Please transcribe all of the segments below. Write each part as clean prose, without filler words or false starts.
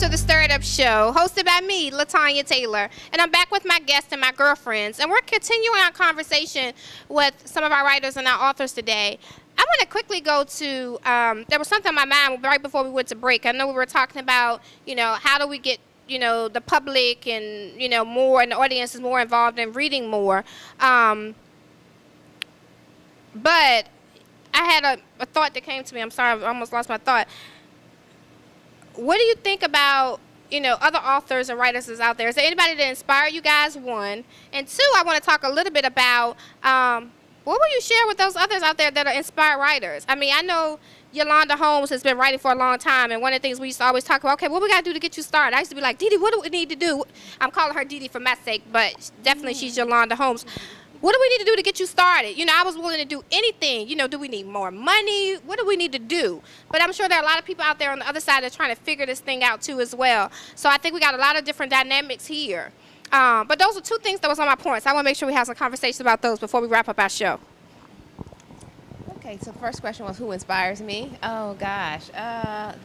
to the Stir It Up Show, hosted by me, Latanya Taylor. And I'm back with my guests and my girlfriends. And we're continuing our conversation with some of our writers and our authors today. I want to quickly go to, there was something on my mind right before we went to break. I know we were talking about, how do we get, the public and, more, and the audience is more involved in reading more. But I had a thought that came to me. I'm sorry, I almost lost my thought. What do you think about, other authors and writers that's out there? Is there anybody that inspired you guys, one? And two, I want to talk a little bit about what will you share with those others out there that are inspired writers? I mean, I know Yolanda Holmes has been writing for a long time, and one of the things we used to always talk about, okay, what we got to do to get you started? I used to be like, Dee Dee, what do we need to do? I'm calling her Dee Dee for my sake, but definitely she's Yolanda Holmes. What do we need to do to get you started? I was willing to do anything. Do we need more money? What do we need to do? But I'm sure there are a lot of people out there on the other side that are trying to figure this thing out too as well. So I think we got a lot of different dynamics here. But those are two things that was on my points. I want to make sure we have some conversations about those before we wrap up our show. Okay, so the first question was who inspires me? Oh gosh,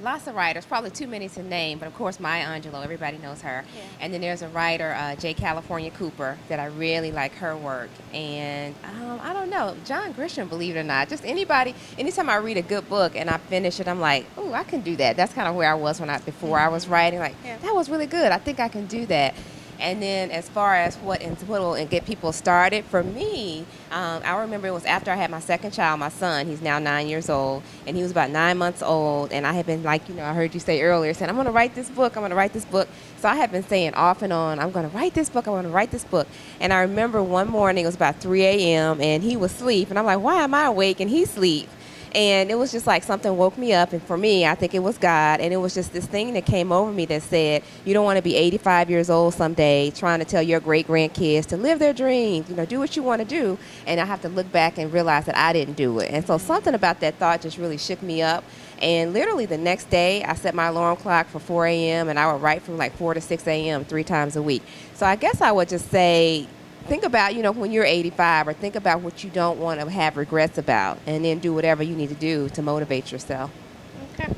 lots of writers, probably too many to name, but of course Maya Angelou, everybody knows her. Yeah. And then there's a writer, J. California Cooper, that I really like her work. And I don't know, John Grisham, believe it or not, just anybody, anytime I read a good book and I finish it, I'm like, oh, I can do that. That's kind of where I was before I was writing, like, that was really good, I think I can do that. And then as far as what will get people started, for me, I remember it was after I had my second child, my son. He's now 9 years old, and he was about 9 months old. And I had been like, I heard you say earlier, saying, I'm going to write this book, I'm going to write this book. So I had been saying off and on, I'm going to write this book, I'm going to write this book. And I remember one morning, it was about 3 a.m., and he was asleep. And I'm like, why am I awake and he's asleep? And it was just like something woke me up. And for me, I think it was God. And it was just this thing that came over me that said, you don't want to be 85 years old someday trying to tell your great-grandkids to live their dreams, do what you want to do. And I have to look back and realize that I didn't do it. And so something about that thought just really shook me up. And literally the next day, I set my alarm clock for 4 a.m. and I would write from like 4 to 6 a.m. 3 times a week. So I guess I would just say, think about, when you're 85, or think about what you don't want to have regrets about, and then do whatever you need to do to motivate yourself. Okay.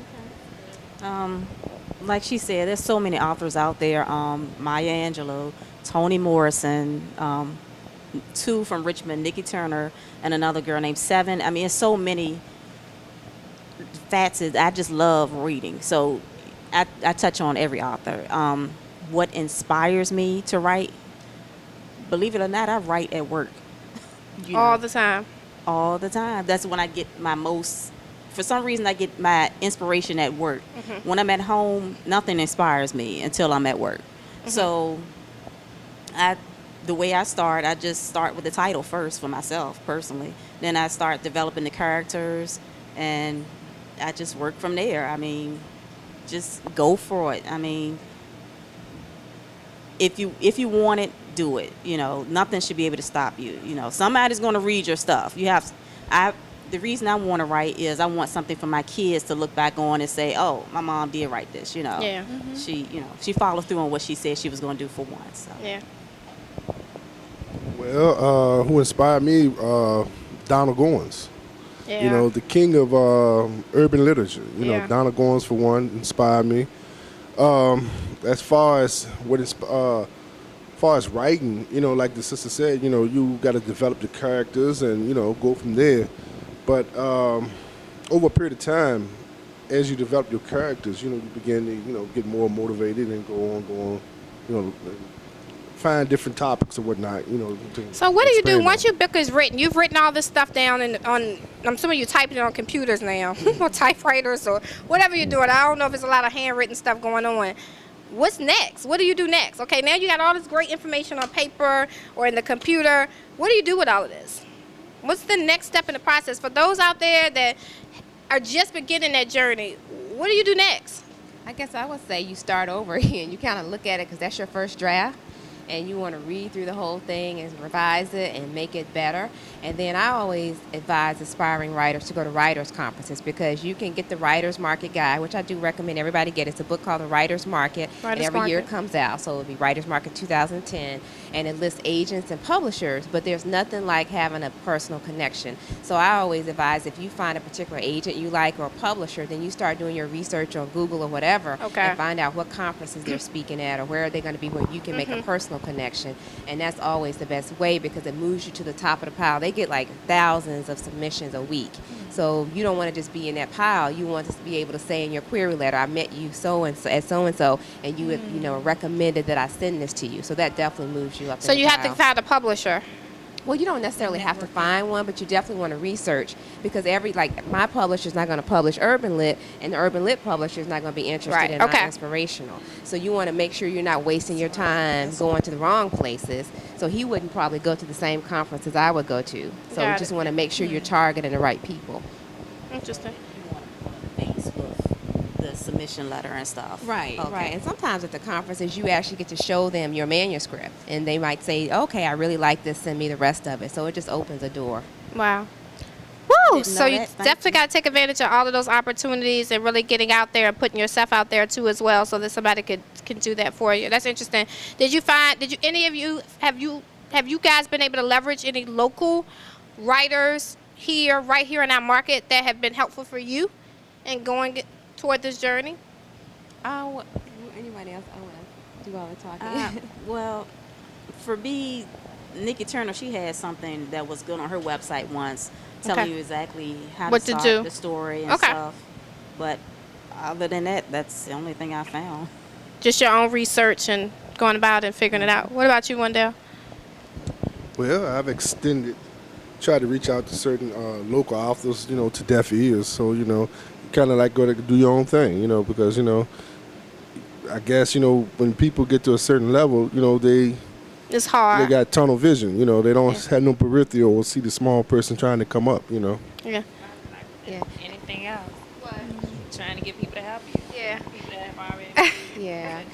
Like she said, there's so many authors out there. Maya Angelou, Toni Morrison, two from Richmond, Nikki Turner, and another girl named Seven. I mean, it's so many facets. I just love reading. So I touch on every author. What inspires me to write? Believe it or not, I write at work. All the time. All the time. That's when I get my most, for some reason, I get my inspiration at work. Mm-hmm. When I'm at home, nothing inspires me until I'm at work. Mm-hmm. So the way I start, I just start with the title first for myself, personally. Then I start developing the characters, and I just work from there. I mean, just go for it. I mean, if you want it, do it. Nothing should be able to stop you. Somebody's going to read your stuff. The reason I want to write is I want something for my kids to look back on and say, oh, my mom did write this. Yeah. Mm-hmm. She followed through on what she said she was going to do for once. So. Yeah. Well, who inspired me? Donald Goins. Yeah. The king of urban literature. Donald Goins, for one, inspired me. As far as writing, like the sister said, you got to develop the characters and, go from there. But over a period of time, as you develop your characters, you begin to, get more motivated and go on, find different topics or whatnot, So what do you do once your book is written? You've written all this stuff down I'm assuming you type it on computers now, or typewriters or whatever you're doing. I don't know if there's a lot of handwritten stuff going on. What's next? What do you do next? Okay, now you got all this great information on paper or in the computer. What do you do with all of this? What's the next step in the process? For those out there that are just beginning that journey, what do you do next? I guess I would say you start over again. You kind of look at it because that's your first draft, and you want to read through the whole thing and revise it and make it better. And then I always advise aspiring writers to go to writers' conferences, because you can get the Writers Market Guide, which I do recommend everybody get. It's a book called The Writers Market, and every year it comes out. So it'll be Writers Market 2010. and it lists agents and publishers, but there's nothing like having a personal connection. So I always advise, if you find a particular agent you like or a publisher, then you start doing your research on Google or whatever, Okay. and find out what conferences they're speaking at or where are they going to be, where you can make a personal connection. And that's always the best way, because it moves you to the top of the pile. They get like thousands of submissions a week. So you don't want to just be in that pile. You want to be able to say in your query letter, I met you so-and-so at so-and-so, and you had, recommended that I send this to you. So that definitely moves you up So in the you have to pile. find a publisher. Well, you don't necessarily have to find one, but you definitely want to research, because my publisher's not going to publish Urban Lit, and the Urban Lit publisher is not going to be interested Right, in okay. non-inspirational. So you want to make sure you're not wasting your time going to the wrong places. So he wouldn't probably go to the same conferences I would go to. So Got you it. just want to make sure you're targeting the right people. Interesting. Facebook, the submission letter and stuff. Right, Okay. right. And sometimes at the conferences, you actually get to show them your manuscript, and they might say, okay, I really like this, send me the rest of it. So it just opens a door. Wow. Woo! Didn't So know you that. Thank definitely you. got to take advantage of all of those opportunities and really getting out there and putting yourself out there too as well, so that somebody can do that for you. That's interesting. Did you any of you have you guys been able to leverage any local writers right here in our market that have been helpful for you in going toward this journey? Anybody else? I want to do all the talking. Well, for me, Nikki Turner, she had something that was good on her website once, telling Okay. you exactly how What to to start do. the story and Okay. stuff. But other than that, that's the only thing I found. Just your own research and going about and figuring it out. What about you, Wendell? Well, I've tried to reach out to certain local authors, to deaf ears. So, kind of like go to do your own thing, because, I guess, when people get to a certain level, they It's hard. got tunnel vision. They don't have no peripheral or see the small person trying to come up, Yeah. Yeah. Anything else? Trying to get people to help you. Yeah. People that have already Yeah. you know,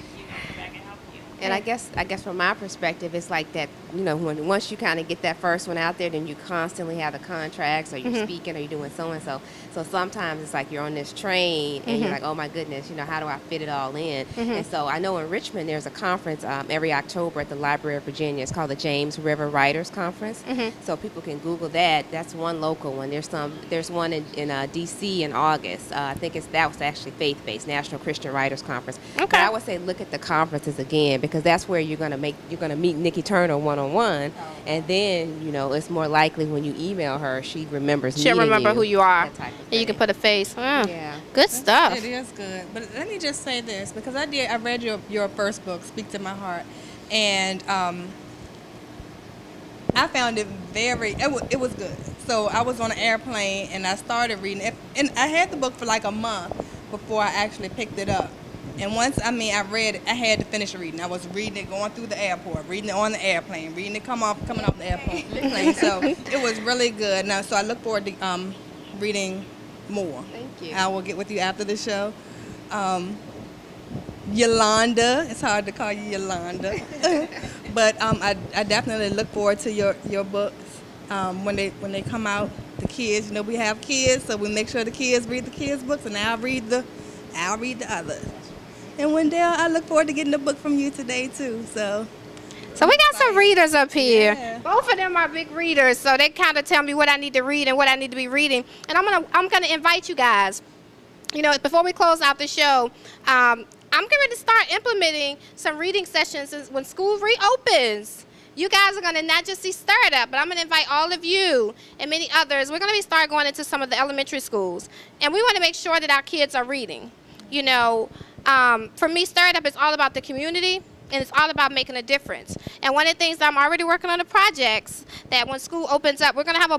come back and help you. And I guess from my perspective, it's like that, once you kind of get that first one out there, then you constantly have the contracts, or you're speaking, or you're doing so-and-so. So sometimes it's like you're on this train, and you're like, oh my goodness, how do I fit it all in? And so I know in Richmond, there's a conference every October at the Library of Virginia. It's called the James River Writers Conference. So people can Google that. That's one local one. There's one in D.C. in August. I think that was actually faith-based, National Christian Writers Conference. But Okay. I would say look at the conferences again, because that's where you're gonna meet Nikki Turner one-on-one, and then it's more likely when you email her, she remembers. She'll meeting remember you, who you are, that type of and you can thing. put a face. Yeah. Good stuff. It is good. But let me just say this, because I read your first book, Speak to My Heart, and I found it it was good. So I was on an airplane and I started reading it, and I had the book for like a month before I actually picked it up. And once I read it, I had to finish reading. I was reading it going through the airport, reading it on the airplane, reading it coming off the airplane. So it was really good. Now, so I look forward to reading more. Thank you. I will get with you after the show. Yolanda, it's hard to call you Yolanda, but I definitely look forward to your books when they come out. The kids, we have kids, so we make sure the kids read the kids' books, and I'll read the others. And Wendell, I look forward to getting a book from you today too. So So we got some readers up here. Yeah. Both of them are big readers, so they kind of tell me what I need to read and what I need to be reading. And I'm gonna invite you guys. Before we close out the show, I'm going to start implementing some reading sessions when school reopens. You guys are going to not just see Startup, but I'm going to invite all of you and many others. We're going to start going into some of the elementary schools, and we want to make sure that our kids are reading. For me, Startup is all about the community, and it's all about making a difference. And one of the things that I'm already working on the projects, that when school opens up, we're going to have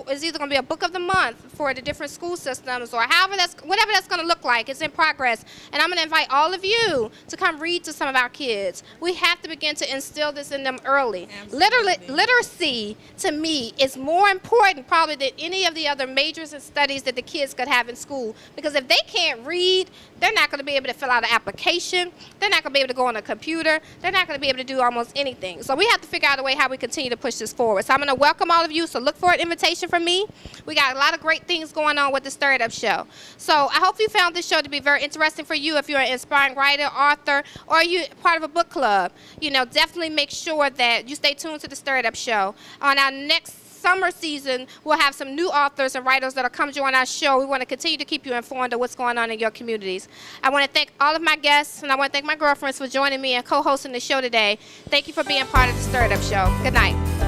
it's either going to be a book of the month for the different school systems, or whatever that's going to look like. It's in progress. And I'm going to invite all of you to come read to some of our kids. We have to begin to instill this in them early. Literacy, to me, is more important probably than any of the other majors and studies that the kids could have in school. Because if they can't read, they're not going to be able to fill out an application. They're not going to be able to go on a computer computer, they're not going to be able to do almost anything. So we have to figure out a way how we continue to push this forward. So I'm going to welcome all of you. So look for an invitation from me. We got a lot of great things going on with the Stir It Up Show. So I hope you found this show to be very interesting for you if you're an inspiring writer, author, or you part of a book club. You know, definitely make sure that you stay tuned to the Stir It Up Show. On our next summer season, we'll have some new authors and writers that'll come join our show. We want to continue to keep you informed of what's going on in your communities. I want to thank all of my guests, and I want to thank my girlfriends for joining me and co-hosting the show today. Thank you for being part of the Stir It Up Show. Good night.